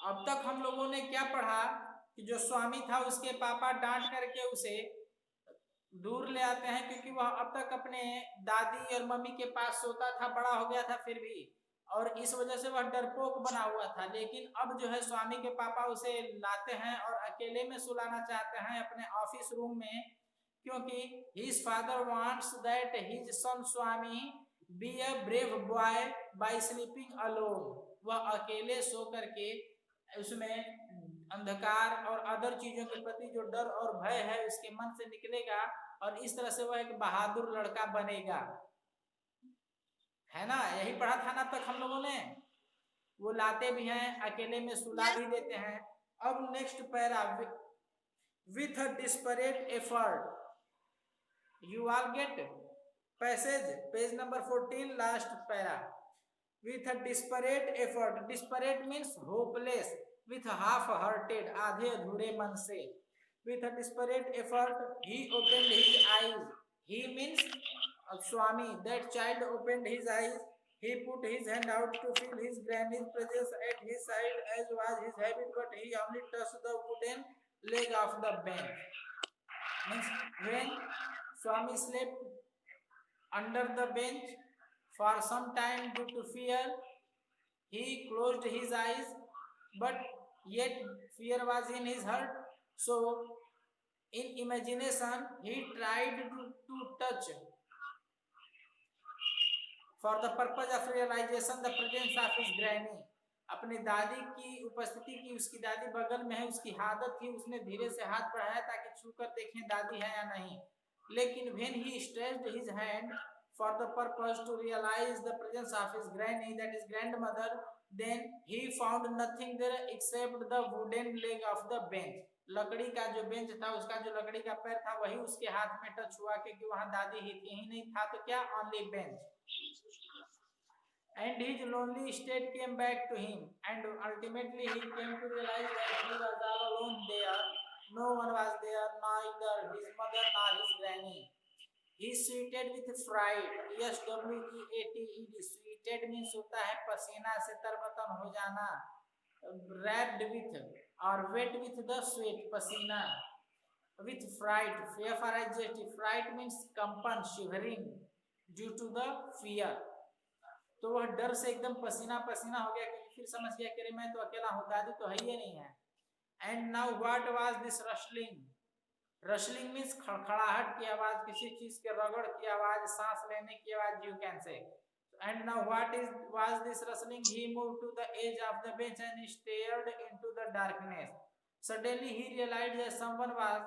अब तक हम लोगों ने क्या पढ़ा कि जो स्वामी था उसके पापा डांट करके उसे दूर ले आते हैं, क्योंकि वह अब तक अपने दादी और मम्मी के पास सोता था, बड़ा हो गया था फिर भी, और इस वजह से वह डरपोक बना हुआ था। लेकिन अब जो है स्वामी के पापा उसे लाते हैं और अकेले में सुलाना चाहते हैं अपने ऑफिस रूम में, क्योंकि his father wants that his son Swami be a brave boy by sleeping alone। वह अकेले सो करके उसमें अंधकार और अदर चीजों के प्रति जो डर और भय है उसके मन से निकलेगा, और इस तरह से वह एक बहादुर लड़का बनेगा। है ना, यही पढ़ा था ना अब तक हम लोगों ने। वो लाते भी हैं, अकेले में सुला भी देते हैं। अब next para, with a desperate effort, you all get passage page number 14 last para, with a desperate effort, desperate means hopeless, with half hearted आधे अधूरे मन से, with a desperate effort he opened his eyes, he means Swami, that child opened his eyes, he put his hand out to feel his granny's presence at his side as was his habit, but he only touched the wooden leg of the bench। Means when Swami slept under the bench for some time due to fear, he closed his eyes, but yet fear was in his heart, so in imagination he tried to touch for the purpose of realization the presence of his granny। अपनी दादी की उपस्थिति की, उसकी दादी बगल में है, उसकी आदत थी, उसने धीरे से हाथ बढ़ाया ताकि छूकर देखें दादी है या नहीं। लेकिन when he stretched his hand for the purpose to realize the presence of his granny, that is grandmother, then he found nothing there except the wooden leg of the bench। लकड़ी का जो बेंच था, उसका जो लकड़ी का पैर था, वही उसके हाथ में टच हुआ, क्योंकि वहां दादी ही नहीं था, तो क्या only bench। And his lonely state came back to him, and ultimately he came to realize that he was all alone there, no one was there, neither his mother nor his granny। He sweated with fright, sweated, sweated means होता है पसीना से तरबतन हो जाना, wrapped with or wet with the sweat, पसीना, with fright, fright means कंपन, shivering due to the fear। तो वह डर से एकदम पसीना पसीना हो गया, क्योंकि फिर समझ गया कि मैं तो अकेला हूं, दादी तो है ही नहीं है। And now what was this rustling, rustling means खड़खड़ाहट की आवाज, किसी चीज के रगड़ की आवाज, सांस लेने की आवाज, you can say. And now what was this rustling, he moved to the edge of the bench and stared into the darkness. Suddenly he realized that someone was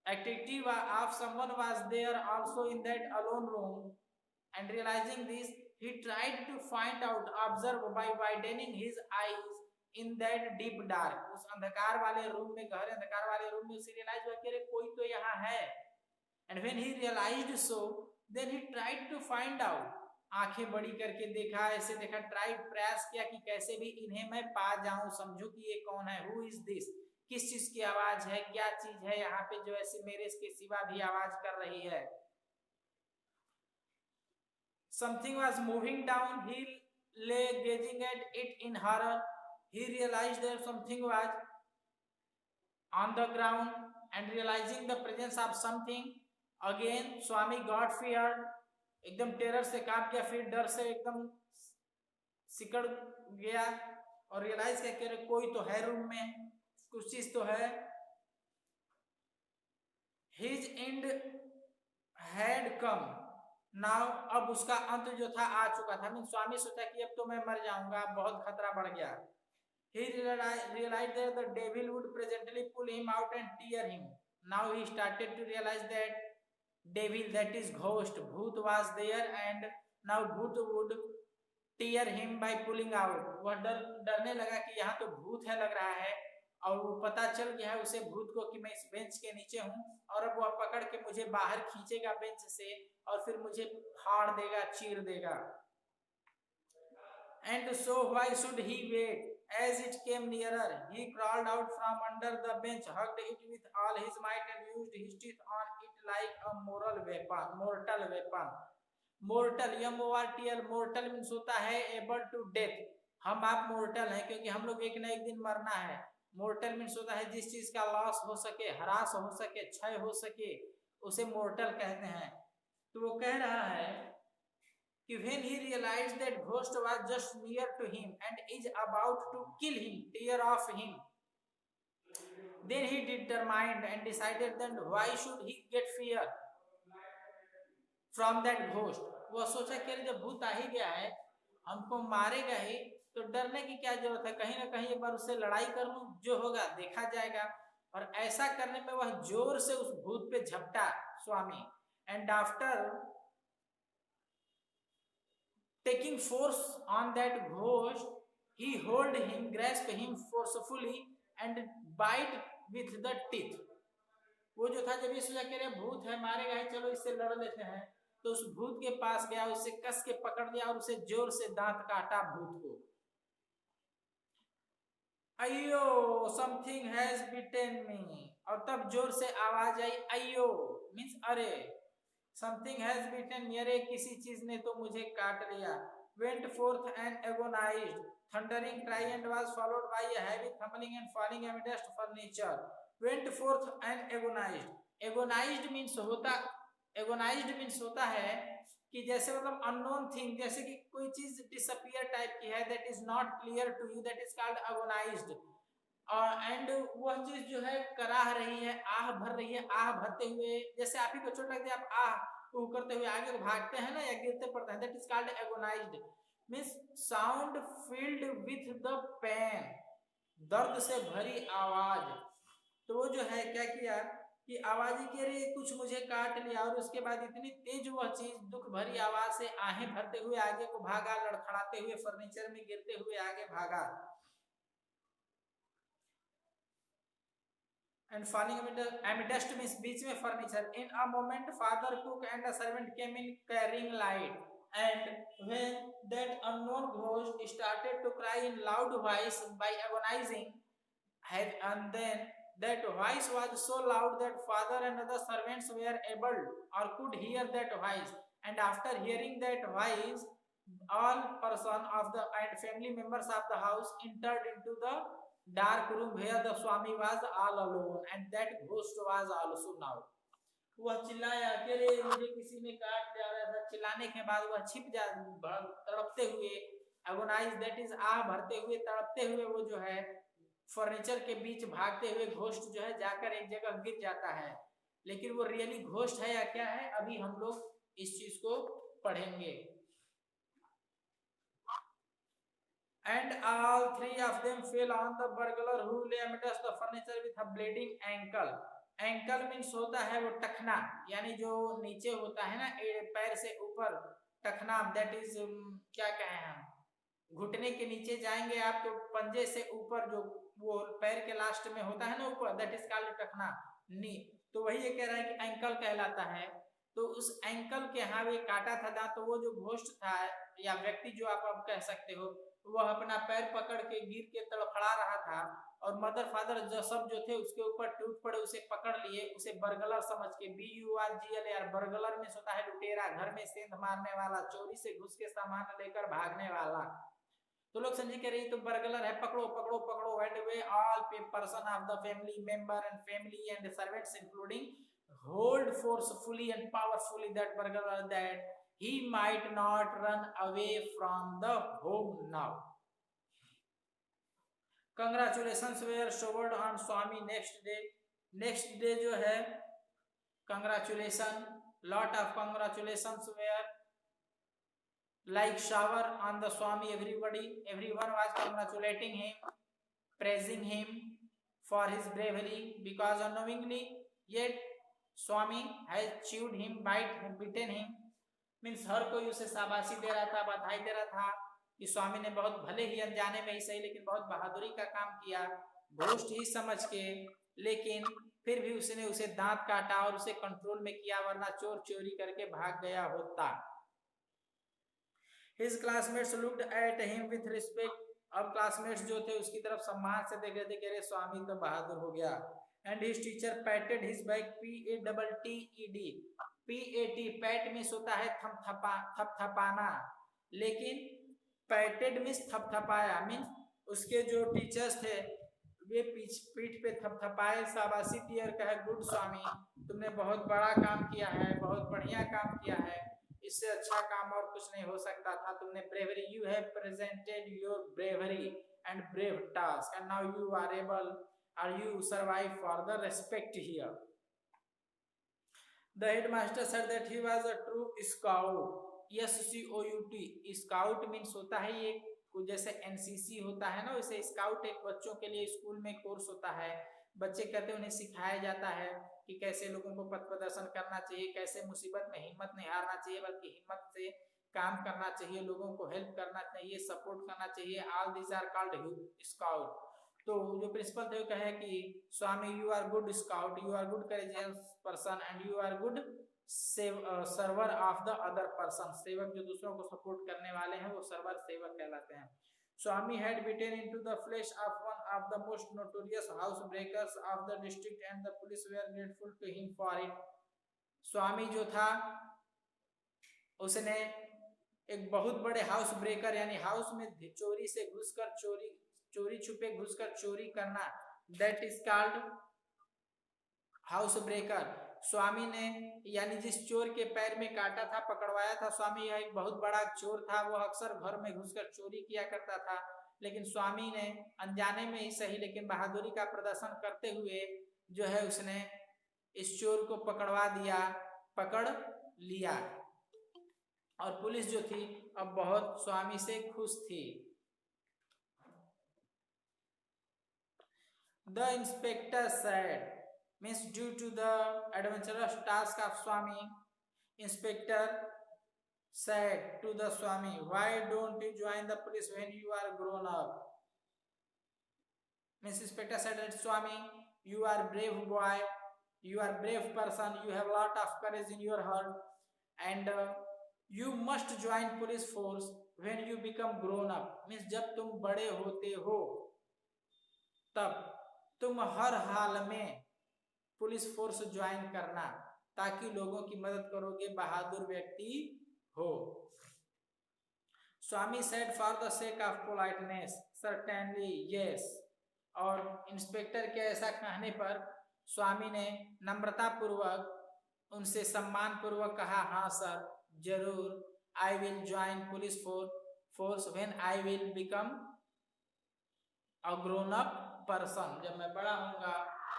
activity of someone was there also in that alone room, and realizing this he tried to find out, observe by widening his eyes in that deep dark। उस अंधकार वाले room में, गहरे अंधकार वाले room में उसे realise हुआ कि कोई तो यहाँ है। and when he realized so, then he tried to find out, आंखें बड़ी करके देखा, ऐसे देखा, ट्राइड, प्रयास किया कि कैसे भी इन्हें मैं पा जाऊं, समझू कि ये कौन है, हु इज दिस, किस चीज की आवाज है, क्या चीज है यहाँ पे जो ऐसे मेरे के सिवा भी आवाज कर रही है। Something was moving down, he lay gazing at it in horror, he realized that something was on the ground, and realizing the presence of something, again Swami got feared, एकदम टेरर से कांप गया, फिर डर से एकदम सिकड़ गया, और रियलाइज किया कि कोई तो है रूम में, कुछ चीज तो है। His end had come now, अब उसका अंत जो था आ चुका था। स्वामी सोचा कि अब तो मैं मर जाऊंगा, बहुत खतरा बढ़ गया। He realized that the devil would presently pull him out and tear him। Now he started to realize that devil, that is ghost, भूत was there, and now भूत would tear him by pulling out। वह डरने लगा कि यहाँ तो भूत है लग रहा है, और वो पता चल गया है उसे भूत को कि मैं इस बेंच के नीचे हूँ, और अब वह पकड़ के मुझे बाहर खींचेगा बेंच से, और फिर मुझे फाड़ देगा, चीर देगा। And so why should he wait? As it came nearer, he crawled out from under the bench, hugged it with all his might, and used his teeth on it like a mortal weapon। Mortal, mortal means होता है able to death, हम आप mortar हैं, क्योंकि हम लोग एक ना एक दिन मरना है। मोर्टल मीन्स होता है जिस चीज का लॉस हो सके, ह्रास हो सके, क्षय हो सके, उसे मोर्टल कहते हैं। तो वो कह रहा है कि when he realized that ghost was just near to him and is about to kill him, tear off him, then he determined and decided that why should he get fear from that ghost. वो सोचा कि जब भूत आ ही गया है, हमको मारेगा ही, तो डरने की क्या जरूरत है, कहीं ना कहीं एक बार उससे लड़ाई कर लूं, जो होगा देखा जाएगा। और ऐसा करने में वह जोर से उस भूत पे झपटा Swami, and after taking force on that ghost, he hold him, grasp him forcefully and bite with the teeth. वो जो था, जब ये सोचा कि भूत है मारेगा है, चलो इससे लड़ लेते हैं, तो उस भूत के पास गया, उसे कस के पकड़ लिया और उसे जोर से दांत काटा भूत को। अयो समथिंग हैज बिटेन मी, और तब जोर से आवाज आई, अयो मीन्स अरे, समथिंग हैज बिटेन मी, अरे किसी चीज ने तो मुझे काट लिया। Went forth and agonized thundering cry and was followed by a heavy tumbling and falling amidst furniture. Went forth and agonized, agonized means होता, एगोनाइज्ड मीन्स होता है कि जैसे मतलब अननोन थिंग, जैसे कि कोई चीज डिसअपियर टाइप की है, that is not clear to you, that is called agonized. And वह चीज जो है कराह रही है, आह भर रही है, आह भरते हुए, जैसे आप ही को चोट लगती है, आप आह करते हुए आगे भागते हैं ना, या गिरते पड़ते हैं, that is called agonized. Means sound filled with the pain, दर्द से भरी आवाज। तो वो जो है क्या किया कि आवाज ही कह रही, कुछ मुझे काट लिया, और उसके बाद इतनी तेज वह चीज दुख भरी आवाज से आहें भरते हुए आगे को भागा, लड़खड़ाते हुए फर्नीचर में गिरते हुए आगे भागा। and falling amidst means बीच में furniture. In a moment father, cook and a servant came in carrying light, and when that unknown ghost started to cry in loud voice by agonizing, and then that voice was so loud that father and other servants were able or could hear that voice, and after hearing that voice all person of the and family members of the house entered into the dark room where the Swami was all alone, and that ghost was also now. वह चिल्लाया कि रे मुझे किसी ने काट लिया था। चिल्लाने के बाद वह छिप जा, तड़पते हुए, एगोनाइज दैट इज आह भरते हुए, तड़पते हुए वो जो है फर्नीचर के बीच भागते हुए घोस्ट जो है जाकर एक जगह गिर जाता है। लेकिन वो रियली घोस्ट है या क्या है, अभी हम लोग इस चीज को पढ़ेंगे। And all three of them fell on the burglar who lay amidst the furniture with a bleeding ankle. Ankle means होता है वो टखना, यानी जो नीचे होता है ना पैर से ऊपर टखना, दैट इज क्या कहें हम, घुटने के नीचे जाएंगे आप तो पंजे से ऊपर जो वो पैर के लास्ट में होता है ना ऊपर, दैट इज कॉल्ड टखना नी। तो वही ये कह रहा है कि एंकल कहलाता है। तो उस एंकल के यहाँ वे काटा था दांत, तो वो जो घोस्ट था या व्यक्ति जो आप अब कह सकते हो, वह अपना पैर पकड़ के गिर के तड़फड़ा रहा था, और मदर फादर जो सब जो थे उसके ऊपर टूट पड़े, उसे पकड़ लिए, उसे बर्गलर समझ के, BURGLAR, बर्गलर में होता है लुटेरा, घर में सेंध मारने वाला, चोरी से घुस के सामान लेकर भागने वाला। तो लोग समझे कह रही तो बर्गलर है, पकड़ो पकड़ो पकड़ो, and way all person of the family member and family and servants including hold forcefully and powerfully that burglar that he might not run away from the home now. Congratulations were showered on Swami next day. Next day जो है congratulation, lot of congratulations were like shower on the Swami. Everyone was congratulating him, praising him for his bravery, because unknowingly yet Swami has chewed him, bitten him, means हर कोई उसे शाबाशी दे रहा था, बधाई दे रहा था कि स्वामी ने बहुत भले ही अनजाने में ही सही लेकिन बहुत बहादुरी का काम किया, घोस्ट ही समझ के, लेकिन फिर भी उसने उसे दांत काटा और उसे कंट्रोल में किया, वरना चोर चोरी करके भाग गया होता। His classmates looked at him with respect. अब क्लासमेट्स जो थे उसकी तरफ सम्मान से देख रहे थे कि अरे स्वामी तो बहादुर हो गया। And his teacher patted his back, PATTED, PAT PAT means होता है थपथपाना, लेकिन पैटेड मीन्स थपथपाया, मीन्स उसके जो टीचर्स थे वे पीठ पे थपथपाए, शाबाशी दी और कहे गुड स्वामी, तुमने बहुत बड़ा काम किया है, बहुत बढ़िया काम किया है, इससे अच्छा काम और कुछ नहीं हो सकता था, तुमने bravery, you have presented your bravery and brave task and now you are able और you survive for the respect here. The headmaster said that he was a true scout. SCOUT, scout means होता है ये जैसे NCC होता है ना, वैसे scout एक बच्चों के लिए स्कूल में कोर्स होता है, बच्चे कहते हैं उन्हें सिखाया जाता है कि कैसे लोगों को पथ प्रदर्शन करना चाहिए, कैसे मुसीबत में हिम्मत नहीं हारना चाहिए बल्कि हिम्मत से काम करना चाहिए, लोगों को हेल्प करना चाहिए, सपोर्ट करना चाहिए। All these are called scout. तो जो प्रिंसिपल थे वो कहे कि Swami you are good scout, you are good courageous person and you are good server of the other person, सेवक जो दूसरों को सपोर्ट करने वाले हैं वो सर्वर सेवक कहलाते हैं। स्वामी had beaten into the flesh of one of the most notorious house breakers of the district and the police were grateful to him for it. स्वामी जो था उसने एक बहुत बड़े हाउस ब्रेकर यानी हाउस में चोरी से घुसकर चोरी छुपे घुसकर चोरी करना, that is called house breaker. Swami ने यानी जिस चोर के पैर में काटा था, पकड़वाया था स्वामी, यह एक बहुत बड़ा चोर था, वो अक्सर घर में घुसकर चोरी किया करता था, लेकिन स्वामी ने अनजाने में ही सही लेकिन बहादुरी का प्रदर्शन करते हुए जो है उसने इस चोर को पकड़ लिया और पुलिस जो थी अब बहुत स्वामी से खुश थी। The inspector said, means due to the adventurous task of Swami, inspector said to the Swami, why don't you join the police when you are grown up? Means inspector said that Swami, you are brave boy, you are brave person, you have lot of courage in your heart and you must join police force when you become grown up. Means जब तुम बड़े होते हो तब तुम हर हाल में police force join करना ताकि लोगों की मदद करोगे, बहादुर व्यक्ति हो। Swami said for the sake of politeness certainly yes, और इंस्पेक्टर के ऐसा कहने पर स्वामी ने नम्रता पूर्वक उनसे सम्मान पूर्वक कहा, हाँ सर जरूर, I will join police force when I will become a grown up person, जब मैं बड़ा होऊंगा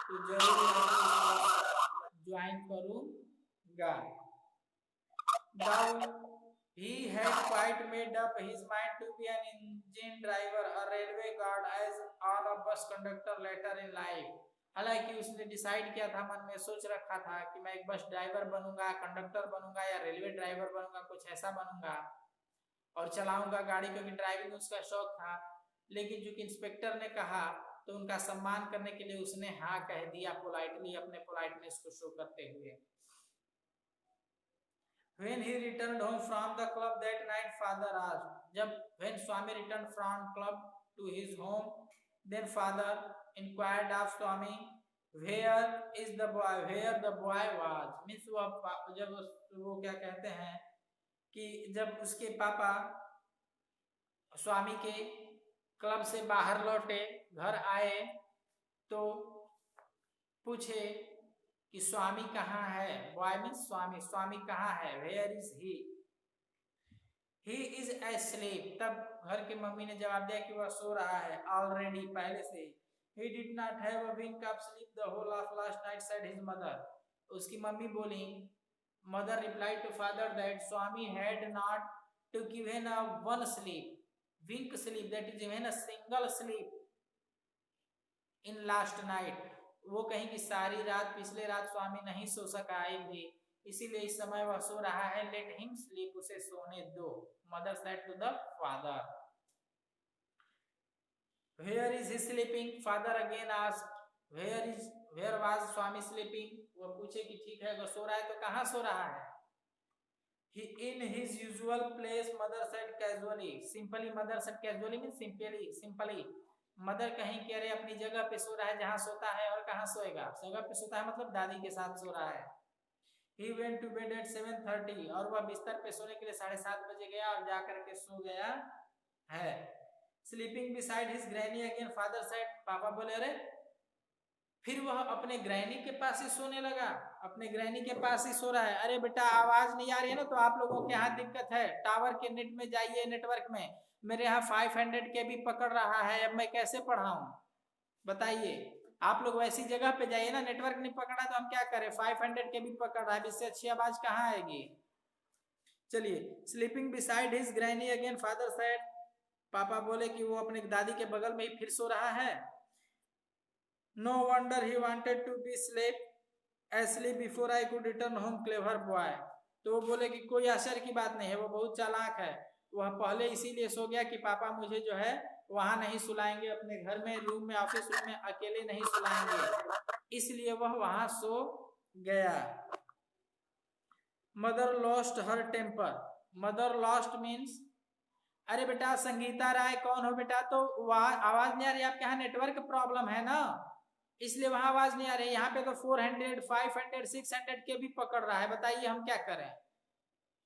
तो जरूर ज्वाइन करूंगा। Now he had quite made up his mind to be an engine driver, a railway guard, as or a bus conductor later in life. हालांकि उसने decide किया था, मन में सोच रखा था कि मैं एक बस ड्राइवर बनूंगा, कंडक्टर बनूंगा या रेलवे ड्राइवर बनूंगा, कुछ ऐसा बनूंगा और चलाऊंगा गाड़ी, क्योंकि ड्राइविंग उसका शौक था। लेकिन जो कि इंस्पेक्टर ने कहा तो उनका सम्मान करने के लिए उसने हाँ कह दिया पोलाइटली, अपने पोलाइटनेस को शो करते हुए। When he returned home from the club that night, father asked, when Swami returned from club to his home, then father inquired of Swami, where the boy was. Means जब वो क्या कहते हैं कि जब उसके पापा स्वामी के क्लब से बाहर लौटे, घर आए तो पूछे कि स्वामी कहाँ है। बॉय मीन्स स्वामी कहाँ है, where is he is asleep. तब घर की मम्मी ने जवाब दिया कि वह सो रहा है ऑलरेडी, पहले से। He did not have a wink of sleep the whole of last night, said his mother. उसकी मम्मी बोली, mother replied to father that Swami had not to given a one sleep, wink sleep, that is even a single sleep in last night. वो कहीं की सारी रात पिछले रात स्वामी नहीं सो सका एक भी, इसीलिए इस समय वह सो रहा है, let him sleep, उसे सोने दो। mother said to the father, where is he sleeping? father again asked, where was Swami sleeping? वो पूछे कि ठीक है अगर सो रहा है तो कहाँ सो रहा है। In his usual place, mother said casually. Simply, mother said casually means simply. Mother कहीं कह रहे अपनी जगह पे सो रहा है जहाँ सोता है, और कहाँ सोएगा, जगह पे सोता है मतलब दादी के साथ सो रहा है। He went to bed at 7:30, और वह बिस्तर पे सोने के लिए 7:30 बजे गया और जाकर के सो गया है। Sleeping beside his granny again father said, पापा बोले अरे, फिर वह अपने ग्रैनी के पास ही सोने लगा, अपने ग्रैनी के पास ही सो रहा है। अरे बेटा आवाज नहीं आ रही है ना, तो आप लोगों के यहाँ दिक्कत है, टावर के नेट में जाइए, नेटवर्क में। मेरे यहाँ 500 KB पकड़ रहा है, अब मैं कैसे पढ़ाऊं बताइए। आप लोग वैसी जगह पे जाइए ना, नेटवर्क नहीं पकड़ा तो हम क्या करें, 500 KB पकड़ रहा है, इससे अच्छी आवाज कहाँ आएगी। चलिए, sleeping beside his granny again father said, पापा बोले कि वो अपने दादी के बगल में ही फिर सो रहा है। No wonder he wanted to be asleep before I could return home, clever boy। तो वो बोले कि कोई आश्चर्य की बात नहीं है, वो बहुत चालाक है, वह पहले इसीलिए सो गया कि पापा मुझे जो है वहां नहीं सुलाएंगे, अपने घर में रूम में ऑफिस रूम में अकेले नहीं सुलाएंगे, इसलिए वह वहां सो गया। Mother lost her temper, mother lost means, अरे बेटा संगीता राय कौन हो बेटा, तो आवाज नहीं आ रही, आपके यहाँ नेटवर्क प्रॉब्लम है ना, इसलिए वहां आवाज नहीं आ रही। यहाँ पे तो 400, 500, 600 के भी पकड़ रहा है, बताइए हम क्या करें।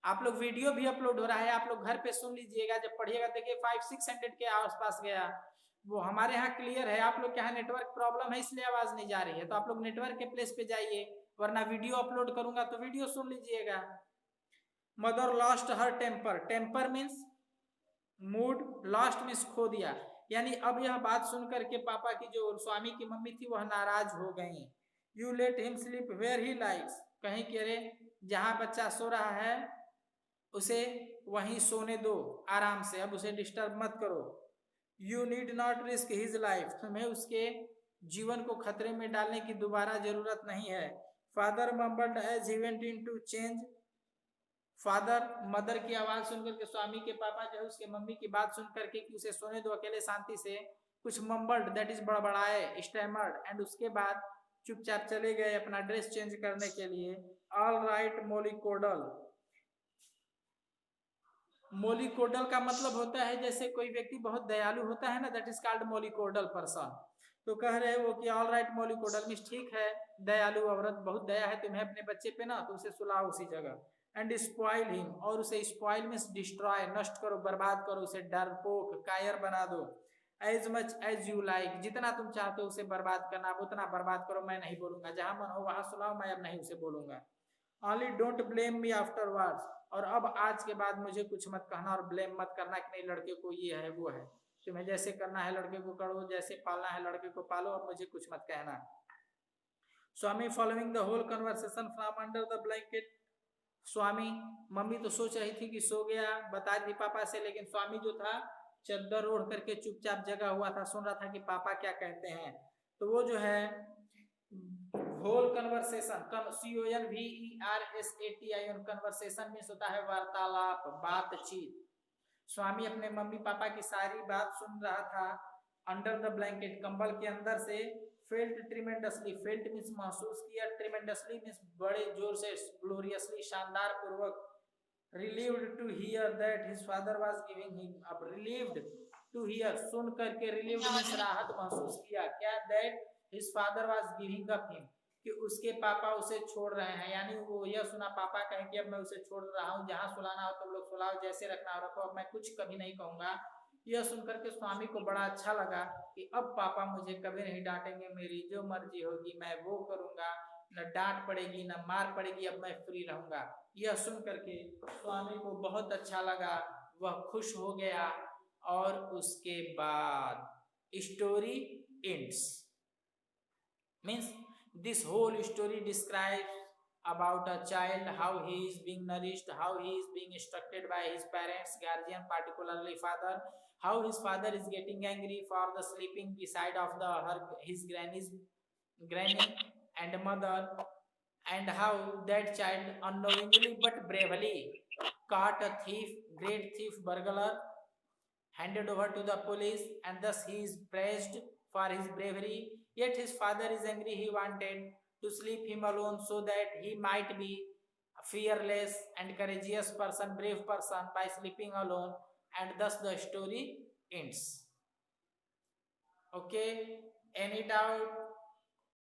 आप लोग वीडियो भी अपलोड हो रहा है, आप लोग घर पे सुन लीजिएगा, जब पढ़िएगा देखिए 500-600 के आसपास गया। वो हमारे यहाँ क्लियर है, आप लोग के यहाँ नेटवर्क प्रॉब्लम है इसलिए आवाज नहीं जा रही है, तो आप लोग नेटवर्क के प्लेस पे जाइए, वरना वीडियो अपलोड करूंगा तो वीडियो सुन लीजिएगा। Mother lost her temper, temper means mood, lost means खो दिया, यानी अब यह बात सुनकर के पापा की जो स्वामी की मम्मी थी वह नाराज हो गई। You let him sleep where he likes, कहीं कि अरे जहां बच्चा सो रहा है उसे वहीं सोने दो आराम से, अब उसे डिस्टर्ब मत करो। You need not risk his life, तुम्हें उसके जीवन को खतरे में डालने की दोबारा जरूरत नहीं है। Father mumbled as he went into change, father mother की आवाज सुनकर के स्वामी के पापा जो है उसके मम्मी की बात सुन करके कि उसे सोने दो अकेले शांति से, कुछ mumbled that is बड़बड़ाए, stammered, and उसके बाद चुपचाप चले गए अपना ड्रेस चेंज करने के लिए। ऑल राइट मोलिकोडल, मोलिकोडल का मतलब होता है जैसे कोई व्यक्ति बहुत दयालु होता है ना, दैट इज कॉल्ड मोलिकोडल पर्सन। तो कह रहे वो कि ऑल राइट मोलिकोडल मीन्स ठीक है, दयालु औरत, बहुत दया है तुम्हें अपने बच्चे पे ना, तो उसे सुलाओ उसी जगह। एंड स्पॉइल हिम, और उसे स्पॉइल मीन्स डिस्ट्रॉय, नष्ट करो, बर्बाद करो, उसे डरपोक, कायर बना दो। As much as you like, जितना तुम चाहते हो उसे बर्बाद करना, अब उतना बर्बाद करो, मैं नहीं बोलूंगा, जहां मन हो वहां सुलाओ, मैं अब नहीं उसे बोलूंगा। Only don't blame me afterwards, और अब आज के बाद मुझे कुछ मत कहना और ब्लेम मत करना कि नहीं लड़के को ये है वो है, तुम्हें जैसे करना है लड़के को करो, जैसे पालना है लड़के को पालो, और मुझे कुछ मत कहना। Swami following the whole conversation from under the blanket, Swami, mummy तो सोच रही थी कि सो गया, बता दी पापा से, लेकिन स्वामी जो था चद्दर ओढ़ करके चुपचाप जगा हुआ था, सुन रहा था कि पापा क्या कहते हैं। तो वो जो है whole conversation, CONVERSATION, conversation means होता है वार्तालाप, बातचीत। स्वामी अपने मम्मी पापा की सारी बात सुन रहा था अंडर द ब्लैंकेट, कंबल के अंदर से। फेल्ट ट्रिमेंडसली, फेल्ट मीन्स महसूस किया, ट्रिमेंडसली मीन्स बड़े जोर से, ग्लोरियसली शानदार पूर्वक। Relieved to hear that his father was giving him, अब रिलीव्ड टू हियर सुन करके, रिलीव्ड मीन्स राहत महसूस किया, क्या, that his father was giving up him, कि उसके पापा उसे छोड़ रहे हैं, यानी वो यह सुना पापा कहें कि अब मैं उसे छोड़ रहा हूँ, जहाँ सुलाना हो तुम लोग सुलाओ, जैसे रखना हो रखो, अब मैं कुछ कभी नहीं कहूंगा। यह सुनकर के स्वामी को बड़ा अच्छा लगा कि अब पापा मुझे कभी नहीं डांटेंगे, मेरी जो मर्जी होगी मैं वो करूंगा, न डांट पड़ेगी न मार पड़ेगी, अब मैं फ्री रहूंगा। यह सुन करके स्वामी को बहुत अच्छा लगा, वह खुश हो गया, और उसके बाद story ends. Means this whole story describes about a child, how he is being nourished, how he is being instructed by his parents, guardian, particularly father, how his father is getting angry for the sleeping beside of his granny and mother, and how that child unknowingly but bravely caught a thief, great thief, burglar, handed over to the police, and thus he is praised for his bravery. Yet his father is angry, he wanted to sleep him alone so that he might be a fearless and courageous person, brave person, by sleeping alone, and thus the story ends. Okay, any doubt?